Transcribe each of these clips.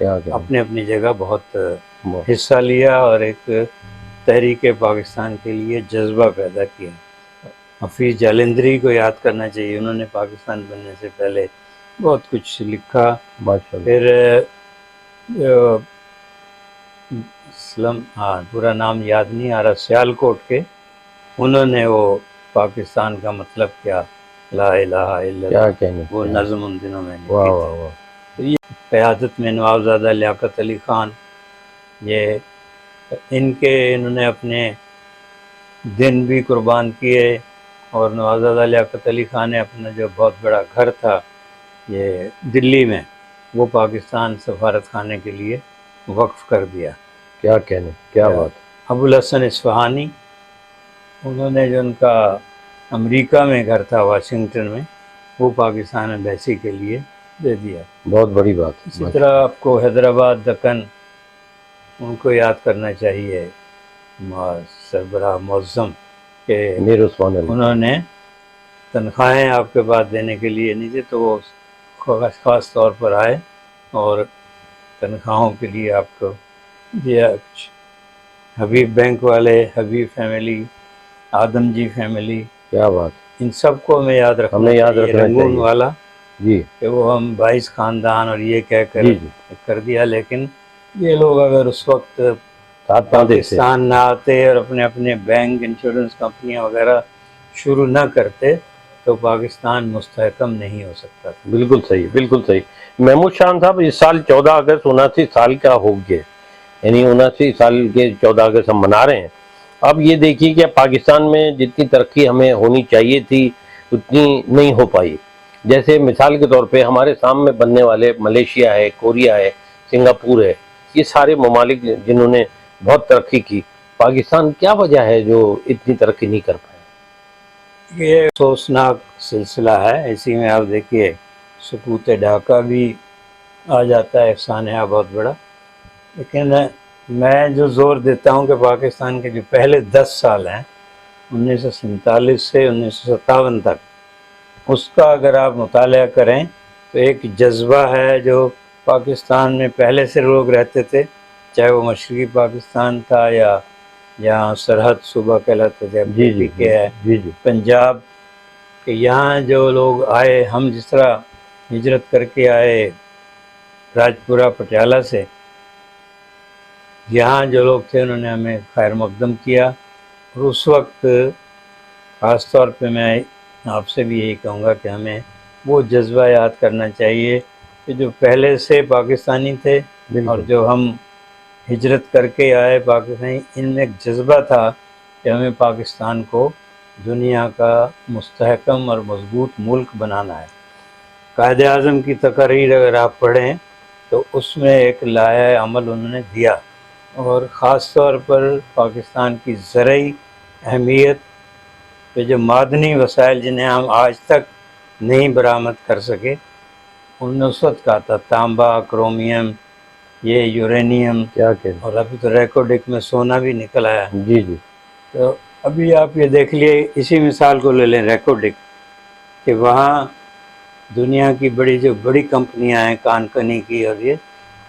کیا کیا اپنے اپنی جگہ بہت حصہ لیا اور ایک تحریک پاکستان کے لیے جذبہ پیدا کیا. حفیظ جالندھری کو یاد کرنا چاہیے، انہوں نے پاکستان بننے سے پہلے بہت کچھ لکھا. ماشاءاللہ. پھر اسلم پورا نام یاد نہیں آ رہا، سیالکوٹ کے، انہوں نے وہ پاکستان کا مطلب کیا، لا الہ الا کیا اللہ، کہنے. وہ نظم ان دنوں میں واہ لکھی واہ تھی. واہ. تو یہ قیادت میں نوابزادہ لیاقت علی خان، یہ انہوں نے اپنے دن بھی قربان کیے، اور نوابزادہ لیاقت علی خان نے اپنا جو بہت بڑا گھر تھا یہ دلی میں، وہ پاکستان سفارت خانے کے لیے وقف کر دیا. کیا کہنے، کیا بات. ابوالحسن اصفہانی، انہوں نے جو ان کا امریکہ میں گھر تھا واشنگٹن میں، وہ پاکستان ایمبیسی کے لیے دے دیا. بہت بڑی بات. اسی طرح آپ کو حیدرآباد، دکن، ان کو یاد کرنا چاہیے، سربراہ معظم کہ میر عثمان علی، انہوں نے تنخواہیں آپ کے پاس دینے کے لیے نہیں تھے، تو وہ خاص طور پر آئے اور تنخواہوں کے لیے آپ کو دیا کچھ. حبیب بینک والے، حبیب فیملی، آدم جی فیملی، کیا بات. ان سب کو ہمیں یاد رکھنا ہمیں یاد چاہیے. رکھنا رنگون چاہیے. والا جی کہ وہ ہم 22 خاندان اور یہ کہہ کر جی جی کر دیا، لیکن یہ لوگ اگر اس وقت ساتھ پاں دیکھتے. پاکستان نہ آتے اور اپنے اپنے بینک، انشورنس کمپنیاں وغیرہ شروع نہ کرتے تو پاکستان مستحکم نہیں ہو سکتا تھا. بالکل صحیح، بالکل صحیح. محمود شاہ صاحب، اس سال 14 اگست 79 سال کا ہو گئے، یعنی 79 سال کے 14 اگست ہم منا رہے ہیں. اب یہ دیکھیے کہ پاکستان میں جتنی ترقی ہمیں ہونی چاہیے تھی اتنی نہیں ہو پائی. جیسے مثال کے طور پہ ہمارے سامنے بننے والے ملیشیا ہے، کوریا ہے، سنگاپور ہے، یہ سارے ممالک جنہوں نے بہت ترقی کی، پاکستان کیا وجہ ہے جو اتنی ترقی نہیں کر پائے؟ یہ افسوسناک سلسلہ ہے. اسی میں آپ دیکھیے سقوط ڈھاکہ بھی آ جاتا ہے، سانحہ بہت بڑا. لیکن میں جو زور دیتا ہوں کہ پاکستان کے جو پہلے 10 سال ہیں 1947 سے 1957 تک، اس کا اگر آپ مطالعہ کریں تو ایک جذبہ ہے جو پاکستان میں پہلے سے لوگ رہتے تھے، چاہے وہ مشرقی پاکستان تھا یا یہاں سرحد صوبہ کہلاتا تھا، جی جی کے ہے، جی جی پنجاب، کہ یہاں جو لوگ آئے، ہم جس طرح ہجرت کر کے آئے راجپورہ پٹیالہ سے، یہاں جو لوگ تھے انہوں نے ہمیں خیر مقدم کیا. اور اس وقت خاص طور پہ میں آپ سے بھی یہی کہوں گا کہ ہمیں وہ جذبہ یاد کرنا چاہیے کہ جو پہلے سے پاکستانی تھے اور جو ہم ہجرت کر کے آئے پاکستانی، ان میں ایک جذبہ تھا کہ ہمیں پاکستان کو دنیا کا مستحکم اور مضبوط ملک بنانا ہے. قائد اعظم کی تقاریر اگر آپ پڑھیں تو اس میں ایک لائحہ عمل انہوں نے دیا، اور خاص طور پر پاکستان کی زرعی اہمیت پہ، جو معدنی وسائل جنہیں ہم آج تک نہیں برآمد کر سکے، ان نے اس وقت کہا تھا تانبا، کرومیم، یہ یورینیم، کیا کہتے. اور ابھی تو ریکوڈک میں سونا بھی نکل آیا. جی جی تو ابھی آپ یہ دیکھ لیے، اسی مثال کو لے لیں ریکوڈک، کہ وہاں دنیا کی بڑی کمپنیاں ہیں، کانکنی کی، اور یہ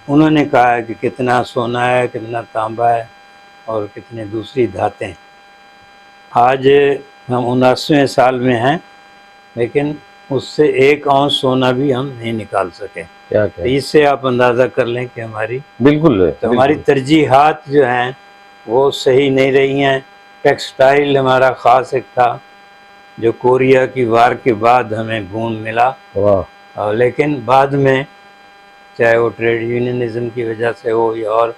انہوں نے کہا ہے کہ کتنا سونا ہے، کتنا تانبا ہے اور کتنے دوسری دھاتیں. آج ہم 79ویں سال میں ہیں لیکن اس سے 1 اونس سونا بھی ہم نہیں نکال سکے. کیا تو اس سے آپ اندازہ کر لیں کہ ہماری بالکل ترجیحات جو ہیں وہ صحیح نہیں رہی ہیں. ٹیکسٹائل ہمارا خاص ایک تھا جو کوریا کی وار کے بعد ہمیں بوم ملا، لیکن بعد میں چاہے وہ ٹریڈ یونینزم کی وجہ سے ہو یا اور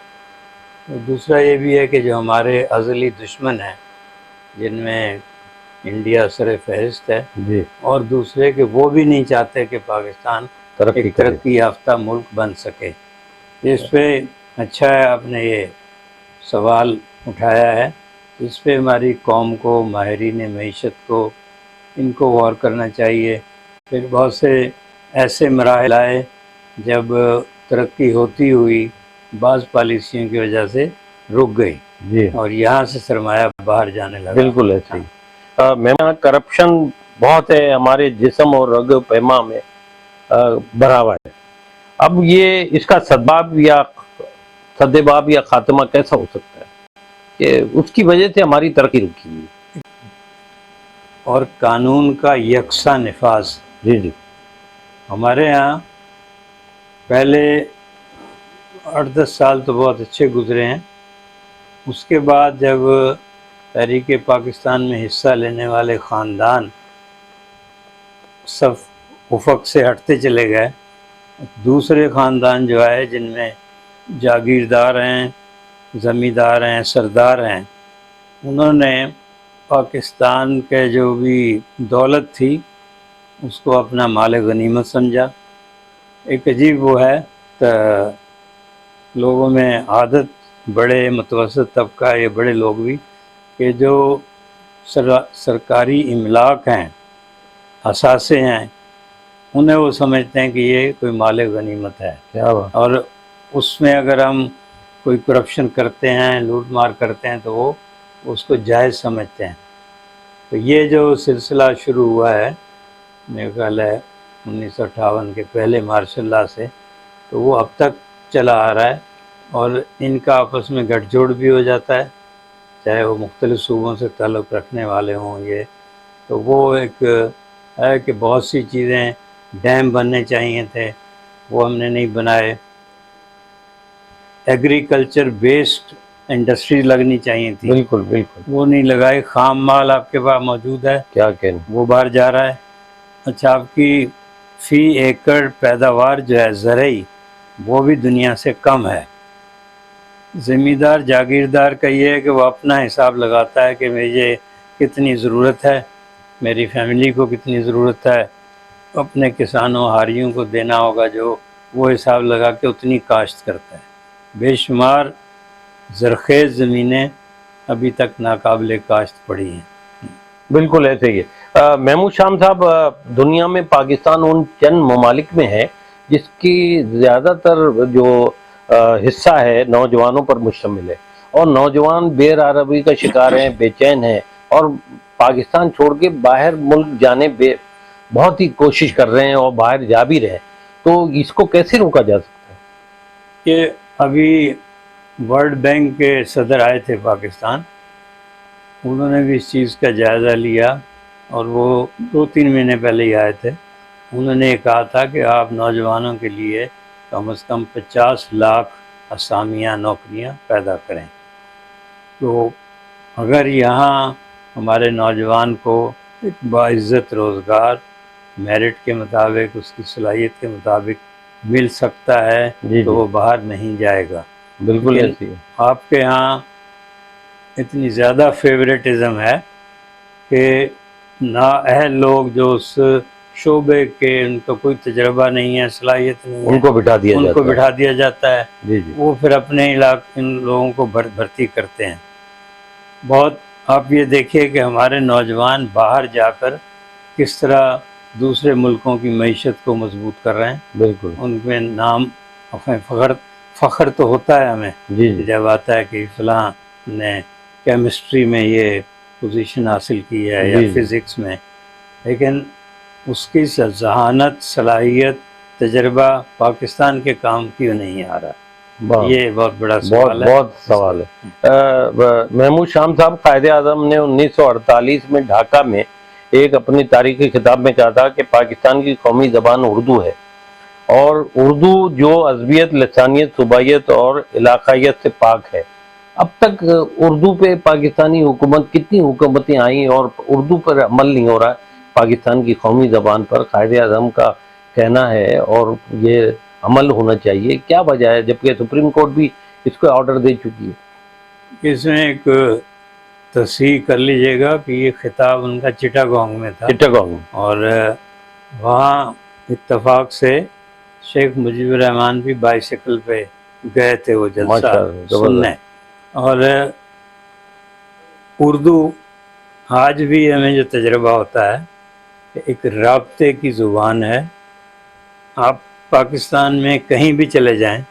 دوسرا یہ بھی ہے کہ جو ہمارے ازلی دشمن ہیں جن میں انڈیا سر فہرست ہے، جی، اور دوسرے کہ وہ بھی نہیں چاہتے کہ پاکستان ایک ترقی یافتہ ملک بن سکے. اس پہ اچھا ہے آپ نے یہ سوال اٹھایا ہے، اس پہ ہماری قوم کو، ماہرین معیشت کو، ان کو غور کرنا چاہیے. پھر بہت سے ایسے مراحل آئے جب ترقی ہوتی ہوئی بعض پالیسیوں کی وجہ سے رک گئی، جی، اور یہاں سے سرمایہ باہر جانے لگا. بالکل ایسے ہی. کرپشن بہت ہے، ہمارے جسم اور رگ و پیما میں بھرا ہوا ہے، اب یہ اس کا سدباب یا خاتمہ کیسا ہو سکتا ہے کہ اس کی وجہ سے ہماری ترقی رکی ہوئی ہے؟ اور قانون کا یکساں نفاذ. جی جی. ہمارے ہاں پہلے 8-10 سال تو بہت اچھے گزرے ہیں. اس کے بعد جب تحریک پاکستان میں حصہ لینے والے خاندان سب افق سے ہٹتے چلے گئے، دوسرے خاندان جو آئے جن میں جاگیردار ہیں، زمیندار ہیں، سردار ہیں، انہوں نے پاکستان کے جو بھی دولت تھی اس کو اپنا مال غنیمت سمجھا. ایک عجیب وہ ہے تو لوگوں میں عادت، بڑے متوسط طبقہ یا بڑے لوگ بھی، کہ جو سرکاری املاک ہیں، اثاثے ہیں، انہیں وہ سمجھتے ہیں کہ یہ کوئی مال غنیمت ہے. کیا بات. اور اس میں اگر ہم کوئی کرپشن کرتے ہیں، لوٹ مار کرتے ہیں تو وہ اس کو جائز سمجھتے ہیں. تو یہ جو سلسلہ شروع ہوا ہے میرے خیال ہے 1958 کے پہلے مارشل لاء سے، تو وہ اب تک چلا آ رہا ہے. اور ان کا آپس میں گٹھ جوڑ بھی ہو جاتا ہے، چاہے وہ مختلف صوبوں سے تعلق رکھنے والے ہوں. یہ تو وہ ایک ہے کہ بہت سی چیزیں، ڈیم بننے چاہیے تھے، وہ ہم نے نہیں بنائے. ایگریکلچر بیسڈ انڈسٹری لگنی چاہیے تھی، بالکل بالکل. وہ نہیں لگائی. خام مال آپ کے پاس موجود ہے، کیا کہنا. وہ باہر جا رہا ہے. اچھا، آپ کی فی ایکڑ پیداوار جو ہے زرعی، وہ بھی دنیا سے کم ہے. زمیندار جاگیردار کا یہ ہے کہ وہ اپنا حساب لگاتا ہے کہ مجھے کتنی ضرورت ہے، میری فیملی کو کتنی ضرورت ہے، اپنے کسانوں ہاریوں کو دینا ہوگا، جو وہ حساب لگا کے اتنی کاشت کرتا ہے. بے شمار زرخیز زمینیں ابھی تک ناقابل کاشت پڑی ہیں. بالکل ایسے ہی ہے. محمود شام صاحب، دنیا میں پاکستان ان چند ممالک میں ہے جس کی زیادہ تر جو حصہ ہے نوجوانوں پر مشتمل ہے، اور نوجوان بے راہروی کا شکار ہیں، بے چین ہیں، اور پاکستان چھوڑ کے باہر ملک جانے بہت ہی کوشش کر رہے ہیں اور باہر جا بھی رہے ہیں. تو اس کو کیسے روکا جا سکتا ہے؟ کہ ابھی ورلڈ بینک کے صدر آئے تھے پاکستان، انہوں نے بھی اس چیز کا جائزہ لیا، اور وہ 2-3 مہینے پہلے ہی آئے تھے. انہوں نے کہا تھا کہ آپ نوجوانوں کے لیے کم از کم 50 لاکھ اسامیہ نوکریاں پیدا کریں. تو اگر یہاں ہمارے نوجوان کو ایک باعزت روزگار میرٹ کے مطابق، اس کی صلاحیت کے مطابق مل سکتا ہے جی تو وہ باہر نہیں جائے گا. بالکل لیکن ایسی ہے. آپ کے ہاں اتنی زیادہ فیوریٹزم ہے کہ نااہل لوگ جو اس شعبے کے، ان کا کوئی تجربہ نہیں ہے، صلاحیت نہیں ہے، ان کو بٹھا دیا ان جاتا کو ہے. بٹھا دیا جاتا ہے. جی جی. وہ پھر اپنے علاقے ان لوگوں کو بھرتی کرتے ہیں. بہت آپ یہ دیکھیے کہ ہمارے نوجوان باہر جا کر کس طرح دوسرے ملکوں کی معیشت کو مضبوط کر رہے ہیں. بالکل. ان میں نام، فخر تو ہوتا ہے ہمیں جی جی. جب آتا ہے کہ فلاں نے کیمسٹری میں یہ پوزیشن حاصل کی ہے یا جی جی. فزکس میں، لیکن اس کی ذہانت، صلاحیت، تجربہ پاکستان کے کام کیوں نہیں آ رہا؟ یہ بہت بڑا سوال ہے. بہت سوال ہے. محمود شام صاحب، قائد اعظم نے 1948 میں ڈھاکہ میں ایک اپنی تاریخی خطاب میں کہا تھا کہ پاکستان کی قومی زبان اردو ہے، اور اردو جو عذبیت، لسانیت، صوبائیت اور علاقائیت سے پاک ہے. اب تک اردو پہ پاکستانی حکومت، کتنی حکومتیں آئیں اور اردو پر عمل نہیں ہو رہا ہے. پاکستان کی قومی زبان پر قائد اعظم کا کہنا ہے اور یہ عمل ہونا چاہیے، کیا وجہ ہے جبکہ سپریم کورٹ بھی اس کو آرڈر دے چکی ہے؟ اس میں ایک تصحیح کر لیجئے گا کہ یہ خطاب ان کا چٹاگانگ میں تھا، چٹاگانگ. اور وہاں اتفاق سے شیخ مجیب الرحمان بھی بائیسیکل پہ گئے تھے وہ جلسہ سننے. اور اردو آج بھی ہمیں جو تجربہ ہوتا ہے کہ ایک رابطے کی زبان ہے. آپ پاکستان میں کہیں بھی چلے جائیں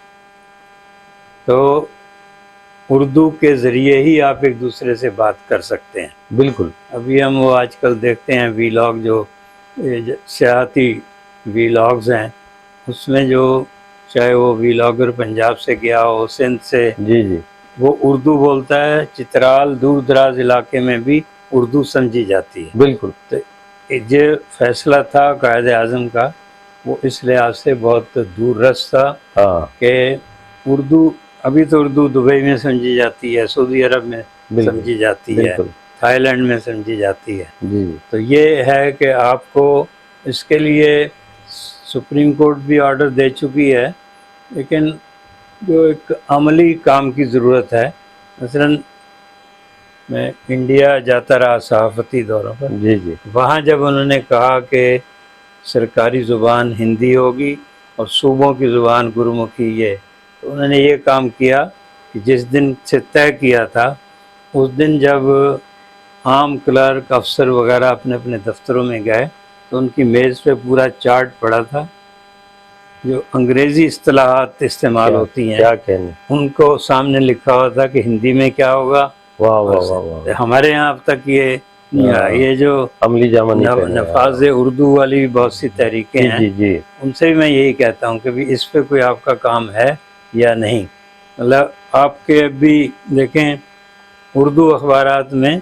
تو اردو کے ذریعے ہی آپ ایک دوسرے سے بات کر سکتے ہیں. بالکل. ابھی ہم وہ آج کل دیکھتے ہیں وی لاگ، جو سیاحتی وی لاگز ہیں، اس میں جو چاہے وہ ویلاگر پنجاب سے گیا ہو، سندھ سے، جی جی وہ اردو بولتا ہے. چترال دور دراز علاقے میں بھی اردو سمجھی جاتی ہے. بالکل. تو یہ فیصلہ تھا قائد اعظم کا، وہ اس لحاظ سے بہت دور رس تھا ہاں کہ اردو، ابھی تو اردو دبئی میں سمجھی جاتی ہے، سعودی عرب میں بالکل سمجھی جاتی ہے، بالکل. تھائی لینڈ میں سمجھی جاتی ہے. جی جی تو یہ ہے کہ آپ کو اس کے لیے سپریم کورٹ بھی آرڈر دے چکی ہے، لیکن جو ایک عملی کام کی ضرورت ہے. مثلاً میں انڈیا جاتا رہا صحافتی دوروں پر، جی جی وہاں جب انہوں نے کہا کہ سرکاری زبان ہندی ہوگی اور صوبوں کی زبان گرمکھی، یہ تو انہوں نے یہ کام کیا کہ جس دن سے طے کیا تھا اس دن جب عام کلرک افسر وغیرہ اپنے اپنے دفتروں میں گئے تو ان کی میز پہ پورا چارٹ پڑا تھا. جو انگریزی اصطلاحات استعمال ہوتی ہیں کیا کہنے. ان کو سامنے لکھا ہوا تھا کہ ہندی میں کیا ہوگا. واہ واہ واہ واہ. ہمارے یہاں اب تک یہ نہیں آیا. یہ جو عملی جامہ نہیں پہنے. نفاذ اردو والی بہت سی تحریکیں جی ہیں، جی جی ان سے بھی میں یہی کہتا ہوں کہ بھی اس پہ کوئی آپ کا کام ہے یا نہیں. مطلب آپ کے اب بھی دیکھیں اردو اخبارات میں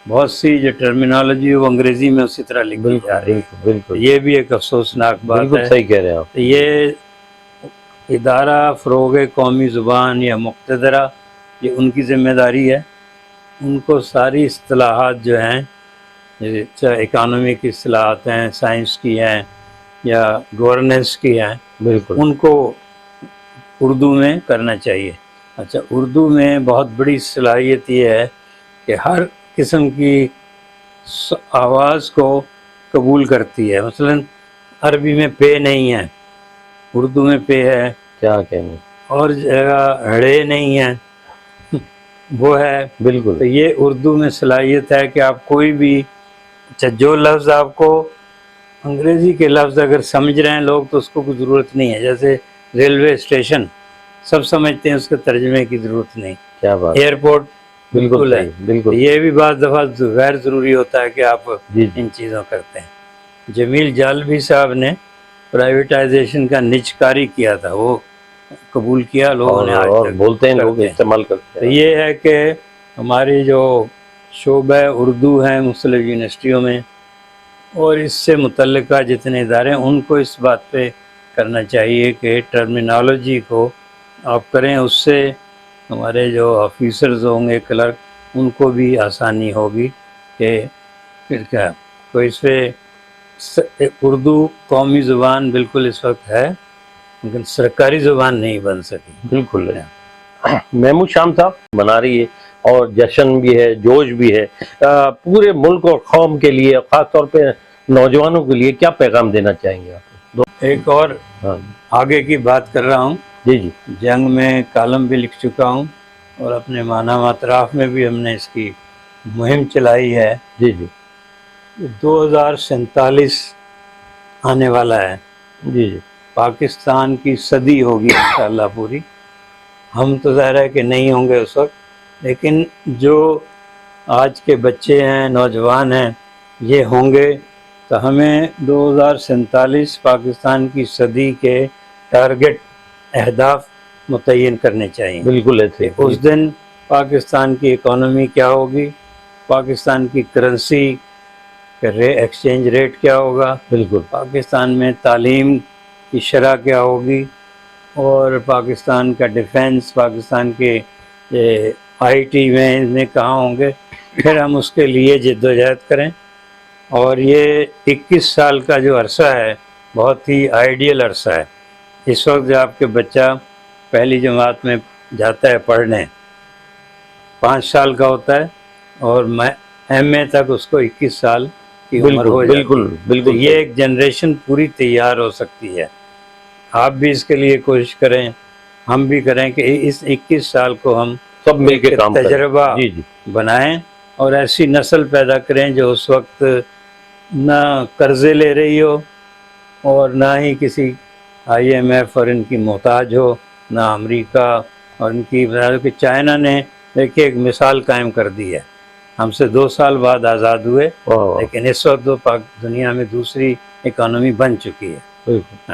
بہت سی جو ٹرمینالوجی وہ انگریزی میں اسی طرح لکھی بالکل جا رہی ہے. بالکل بالکل یہ بھی ایک افسوسناک بات بالکل ہے. صحیح کہہ رہے ہیں آپ. یہ ادارہ فروغ قومی زبان یا مقتدرہ، یہ ان کی ذمہ داری ہے. ان کو ساری اصطلاحات جو ہیں، چاہے اکانومی کی اصطلاحات ہیں، سائنس کی ہیں یا گورننس کی ہیں، بالکل ان کو اردو میں کرنا چاہیے. اچھا، اردو میں بہت بڑی صلاحیت یہ ہے کہ ہر قسم کی آواز کو قبول کرتی ہے. مثلاً عربی میں پے نہیں ہے، اردو میں پے ہے. کیا کہنے. اور جگہ ہڑے نہیں ہے، وہ ہے. بالکل تو یہ اردو میں صلاحیت ہے کہ آپ کوئی بھی، اچھا جو لفظ آپ کو انگریزی کے لفظ اگر سمجھ رہے ہیں لوگ تو اس کو کوئی ضرورت نہیں ہے. جیسے ریلوے اسٹیشن سب سمجھتے ہیں، اس کے ترجمے کی ضرورت نہیں. کیا بات. ایئرپورٹ بالکل ہے. صحیح، بالکل. یہ بھی بعض دفعہ غیر ضروری ہوتا ہے کہ آپ جی ان چیزوں کرتے ہیں. جمیل جالبی صاحب نے پرائیویٹائزیشن کا نجکاری کیا تھا، وہ قبول کیا لوگوں نے، آج اور تک بولتے ہیں لوگ، کرتے ہیں. استعمال کرتے تو ہیں. یہ ہے کہ ہماری جو شعبہ اردو ہیں مختلف یونیورسٹیوں میں اور اس سے متعلقہ جتنے ادارے ہیں، ان کو اس بات پہ کرنا چاہیے کہ ٹرمینالوجی کو آپ کریں. اس سے ہمارے جو آفیسرز ہوں گے، کلرک، ان کو بھی آسانی ہوگی کہ پھر کیا کوئی اس پہ اردو قومی زبان بالکل اس وقت ہے لیکن سرکاری زبان نہیں بن سکی. بالکل ہے. محمود شام صاحب منا رہی ہے اور جشن بھی ہے، جوش بھی ہے. پورے ملک اور قوم کے لیے، خاص طور پہ نوجوانوں کے لیے کیا پیغام دینا چاہیں گے آپ؟ ایک اور ہاں آگے کی بات کر رہا ہوں. جی جی جنگ میں کالم بھی لکھ چکا ہوں اور اپنے ماہنامہ اطراف میں بھی ہم نے اس کی مہم چلائی ہے. جی جی 2047 آنے والا ہے. جی جی پاکستان کی صدی ہوگی انشاءاللہ پوری. ہم تو ظاہر ہے کہ نہیں ہوں گے اس وقت، لیکن جو آج کے بچے ہیں، نوجوان ہیں، یہ ہوں گے. تو ہمیں 2047 پاکستان کی صدی کے ٹارگٹ، اہداف متعین کرنے چاہیے. بالکل ایسے. اس دن پاکستان کی اکانومی کیا ہوگی، پاکستان کی کرنسی کا ایکسچینج ریٹ کیا ہوگا، بالکل پاکستان میں تعلیم کی شرح کیا ہوگی، اور پاکستان کا ڈیفنس، پاکستان کے آئی ٹی میں کہاں ہوں گے. پھر ہم اس کے لیے جدوجہد کریں. اور یہ 21 سال کا جو عرصہ ہے بہت ہی آئیڈیل عرصہ ہے. اس وقت جو آپ کے بچہ پہلی جماعت میں جاتا ہے پڑھنے، 5 سال کا ہوتا ہے، اور ایم اے تک اس کو 21 سال کی عمر ہو جاتی ہے. بالکل تو بالکل. یہ ایک جنریشن پوری تیار ہو سکتی ہے. آپ بھی اس کے لیے کوشش کریں، ہم بھی کریں کہ اس 21 سال کو ہم سب مل کے کام کریں. تجربہ جی جی بنائیں اور ایسی نسل پیدا کریں جو اس وقت نہ قرضے لے رہی ہو اور نہ ہی کسی آئی ایم ایف اور ان کی محتاج ہو، نہ امریکہ اور ان کی. کہ چائنا نے دیکھیے ایک مثال قائم کر دی ہے. ہم سے 2 سال بعد آزاد ہوئے، لیکن اس وقت وہ دنیا میں دوسری اکانومی بن چکی ہے. بالکل.